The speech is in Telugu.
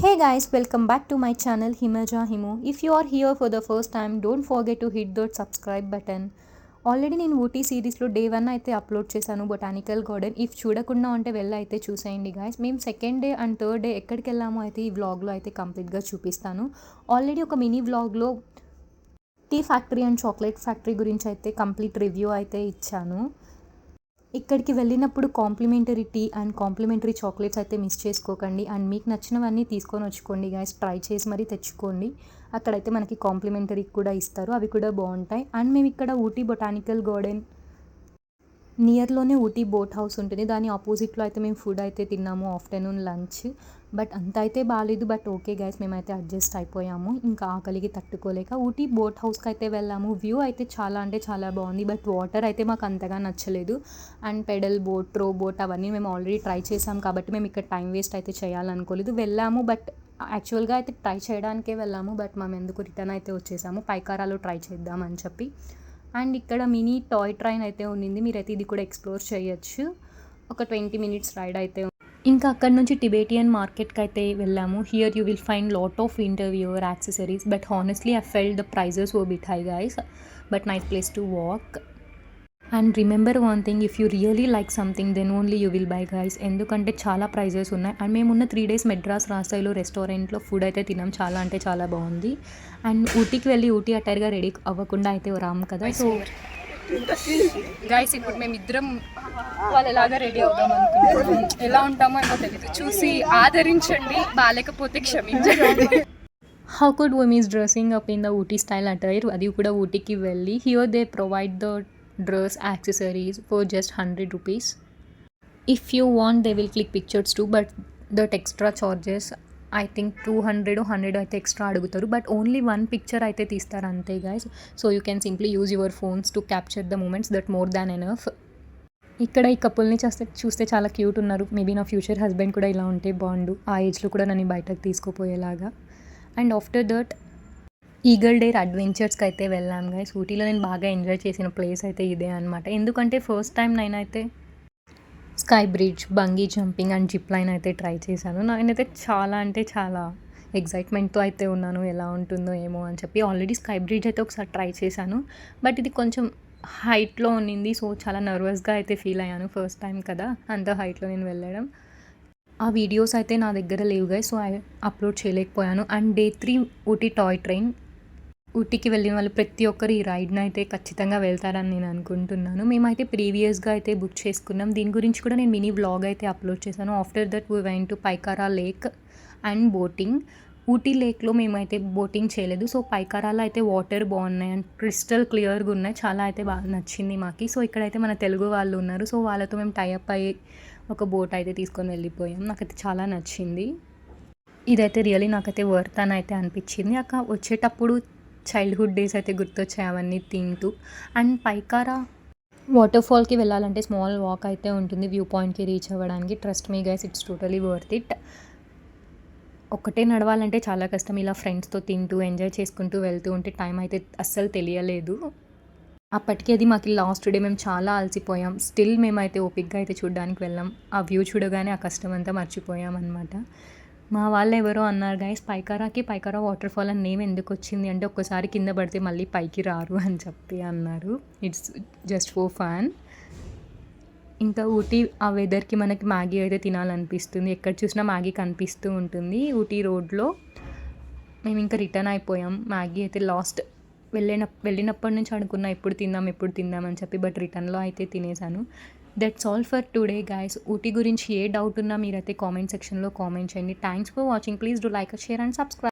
Hey guys, welcome back to my channel Himaja Himu. If you are here for the first time, don't forget to hit that subscribe button. Already నేను ఊటీ సిరీస్లో డే 1 అయితే అప్లోడ్ చేశాను బొటానికల్ గార్డెన్. ఇఫ్ చూడకుండా ఉంటే వెళ్ళి అయితే చూసేయండి గాయస్. మేము second day and third day ఎక్కడికి వెళ్ళామో అయితే ఈ వ్లాగ్లో అయితే కంప్లీట్గా చూపిస్తాను. ఆల్రెడీ ఒక మినీ వ్లాగ్లో tea factory and chocolate factory గురించి అయితే కంప్లీట్ రివ్యూ అయితే ఇచ్చాను. ఇక్కడికి వెళ్ళినప్పుడు complimentary tea and complimentary chocolates అయితే మిస్ చేసుకోకండి. అండ్ మీకు నచ్చినవన్నీ తీసుకొని వచ్చుకోండి గాయస్. ట్రై చేసి మరీ తెచ్చుకోండి. అక్కడైతే మనకి కాంప్లిమెంటరీ కూడా ఇస్తారు, అవి కూడా బాగుంటాయి. అండ్ మేము ఇక్కడ ఊటీ బొటానికల్ గార్డెన్ నియర్లోనే ఊటీ బోట్ హౌస్ ఉంటుంది. దాని ఆపోజిట్లో అయితే మేము ఫుడ్ అయితే తిన్నాము ఆఫ్టర్నూన్ లంచ్. బట్ అంత అయితే బాగాలేదు, బట్ ఓకే గైస్, మేమైతే అడ్జస్ట్ అయిపోయాము ఇంకా ఆకలికి తట్టుకోలేక. ఊటీ బోట్ హౌస్కి అయితే వెళ్ళాము. వ్యూ అయితే చాలా అంటే చాలా బాగుంది, బట్ వాటర్ అయితే మాకు అంతగా నచ్చలేదు. అండ్ పెడల్ బోట్, రో బోట్ అవన్నీ మేము ఆల్రెడీ ట్రై చేసాం కాబట్టి మేము ఇక్కడ టైం వేస్ట్ అయితే చేయాలనుకోలేదు. వెళ్ళాము, బట్ యాక్చువల్గా అయితే ట్రై చేయడానికే వెళ్ళాము, బట్ మేము ఎందుకు రిటర్న్ అయితే వచ్చేసాము. పైకారాలో ట్రై చేద్దామని చెప్పి. అండ్ ఇక్కడ మినీ టాయ్ ట్రైన్ అయితే ఉండింది, మీరైతే ఇది కూడా ఎక్స్ప్లోర్ చేయొచ్చు. ఒక 20 మినిట్స్ రైడ్ అయితే ఇంకా అక్కడ నుంచి టిబేటియన్ మార్కెట్కి అయితే వెళ్ళాము. Here you will find lot of interviewer accessories, but honestly I felt the prices were bit high guys, but nice place to walk. And remember one thing, if you really like something then only you will buy guys, ఎందుకంటే చాలా ప్రైజెస్ ఉన్నాయి. అండ్ మేమున్న 3 days మెడ్రాస్ రాస్తాయిలో రెస్టారెంట్లో ఫుడ్ అయితే తిన్నాం, చాలా అంటే చాలా బాగుంది. అండ్ ఊటీకి వెళ్ళి ఊటీ అటైర్గా రెడీ అవ్వకుండా అయితే రాము కదా. సో గైస్ ఇప్పుడు మేము ఇద్దరం వాళ్ళలాగా రెడీ అవుదాం అనుకుంటున్నాం. ఎలా ఉంటామో ఏమో తెలియదు, చూసి ఆదరించండి, బాగాలేకపోతే క్షమించండి. How could we miss dressing up in the Ooty style attire? అది కూడా ఊటీకి వెళ్ళి. Here they provide the dress accessories for just 100 rupees. If you want they will click pictures too, but that extra charges I think 200 or 100 అయితే ఎక్స్ట్రా అడుగుతారు, బట్ ఓన్లీ 1 picture అయితే తీస్తారు అంతే guys. So you can simply use your phones to capture the moments, that more than enough. ఇక్కడ ఈ కపుల్ని చూస్తే చాలా క్యూట్ ఉన్నారు. మేబీ నా ఫ్యూచర్ హస్బెండ్ కూడా ఇలా ఉంటే బాగుండు, ఆ ఏజ్లో కూడా నన్ను బయటకు తీసుకుపోయేలాగా. And after that eagle dare అడ్వెంచర్స్కి అయితే వెళ్ళాం గైస్. ఊటీలో నేను బాగా ఎంజాయ్ చేసిన ప్లేస్ అయితే ఇదే అనమాట. ఎందుకంటే ఫస్ట్ టైం నేనైతే sky bridge, bungee jumping and zip line అయితే ట్రై చేశాను. నేనైతే చాలా అంటే చాలా ఎగ్జైట్మెంట్తో అయితే ఉన్నాను, ఎలా ఉంటుందో ఏమో అని చెప్పి. ఆల్రెడీ స్కై బ్రిడ్జ్ అయితే ఒకసారి ట్రై చేశాను, బట్ ఇది కొంచెం హైట్లో ఉన్నింది, సో చాలా నర్వస్గా అయితే ఫీల్ అయ్యాను. ఫస్ట్ టైం కదా అంత హైట్లో నేను వెళ్ళడం. ఆ వీడియోస్ అయితే నా దగ్గర లేవు గైస్, సో అప్లోడ్ చేయలేకపోయాను. And day 3 Ooty toy train. ఊటీకి వెళ్ళిన వాళ్ళు ప్రతి ఒక్కరు ఈ రైడ్ని అయితే ఖచ్చితంగా వెళ్తారని నేను అనుకుంటున్నాను. మేమైతే ప్రీవియస్గా అయితే బుక్ చేసుకున్నాం. దీని గురించి కూడా నేను మినీ వ్లాగ్ అయితే అప్లోడ్ చేశాను. After that we went to Pykara lake and boating. Ooty లేక్లో మేమైతే బోటింగ్ చేయలేదు, సో పైకారాలో అయితే వాటర్ బాగున్నాయి అండ్ క్రిస్టల్ క్లియర్గా ఉన్నాయి, చాలా అయితే బాగా నచ్చింది మాకు. సో ఇక్కడైతే మన తెలుగు వాళ్ళు ఉన్నారు, సో వాళ్ళతో మేము టైఅప్ అయ్యి ఒక బోట్ అయితే తీసుకొని వెళ్ళిపోయాం. నాకైతే చాలా నచ్చింది. ఇదైతే రియలీ నాకైతే వర్త్ అని అయితే అనిపించింది. అక్క వచ్చేటప్పుడు చైల్డ్హుడ్ డేస్ అయితే గుర్తొచ్చాయి అవన్నీ తింటూ. అండ్ పైకారా వాటర్ ఫాల్కి వెళ్ళాలంటే స్మాల్ వాక్ అయితే ఉంటుంది వ్యూ పాయింట్కి రీచ్ అవ్వడానికి. Trust me guys, it's totally worth it. ఒక్కటే నడవాలంటే చాలా కష్టం, ఇలా ఫ్రెండ్స్తో తింటూ ఎంజాయ్ చేసుకుంటూ వెళ్తూ ఉంటే టైం అయితే అస్సలు తెలియలేదు. అప్పటికి అది మాకు లాస్ట్ డే, మేము చాలా అలసిపోయాం. స్టిల్ మేమైతే ఓపిక్గా అయితే చూడడానికి వెళ్ళాం. ఆ వ్యూ చూడగానే ఆ కష్టం అంతా మర్చిపోయాం అనమాట. మా వాళ్ళు ఎవరో అన్నారు గైస్, పైకారా వాటర్ ఫాల్ అని నేమ్ ఎందుకు వచ్చింది అంటే, ఒక్కసారి కింద పడితే మళ్ళీ పైకి రారు అని చెప్పి అన్నారు. It's just for fun. ఇంకా ఊటీ ఆ వెదర్కి మనకి మ్యాగీ అయితే తినాలనిపిస్తుంది, ఎక్కడ చూసినా మ్యాగీ కనిపిస్తూ ఉంటుంది ఊటీ రోడ్లో. మేము ఇంకా రిటర్న్ అయిపోయాం. మ్యాగీ అయితే లాస్ట్ వెళ్ళినప్పటి నుంచి అనుకున్నా ఎప్పుడు తిందాం అని చెప్పి, బట్ రిటర్న్లో అయితే తినేసాను. That's all for today guys. Ooty గురించి ఏ డౌట్ ఉన్నా మీరైతే కామెంట్ సెక్షన్లో కామెంట్ చేయండి. Thanks for watching. Please do like, share and subscribe.